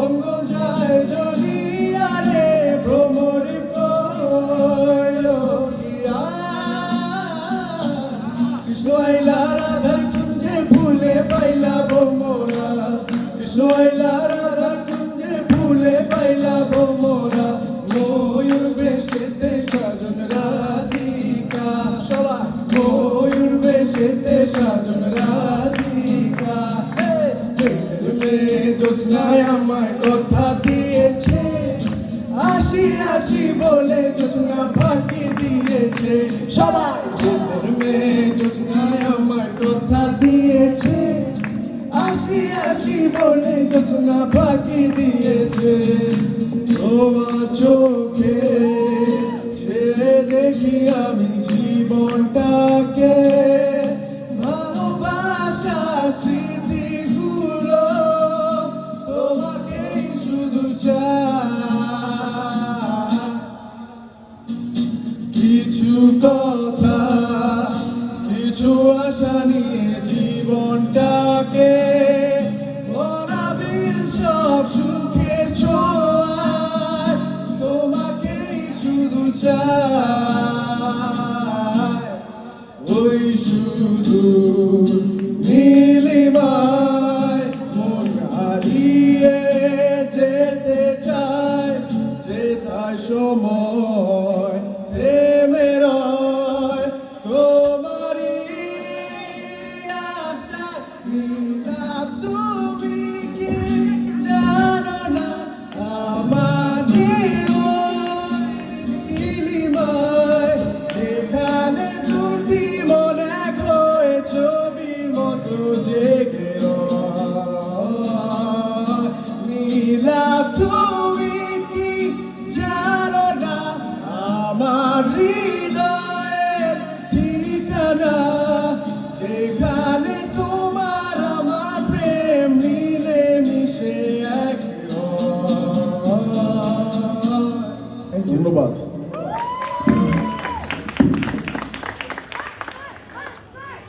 অঙ্গ যায় জ্বলিয়া রে ভ্রমর কইয়া কৃষ্ণ আইলা রাধার কুঞ্জে ভুলে পাইলা ভ্রমরা কৃষ্ণ আইলা রাধার কুঞ্জে ভুলে পাইলা ভ্রমরা ময়ূর বেশেতে সাজন রাধিকা সবাই ময়ূর বেশেতে সাজন রাধিকা জ্যোৎস্নায় আমায় কথা দিয়েছে আসি আসি বলে জ্যোৎস্না ফাঁকি দিয়েছে সবাই মেয়ে জ্যোৎস্নায় আমায় কথা দিয়েছে আসি আসি বলে জ্যোৎস্না ফাঁকি দিয়েছে তোমার চোখ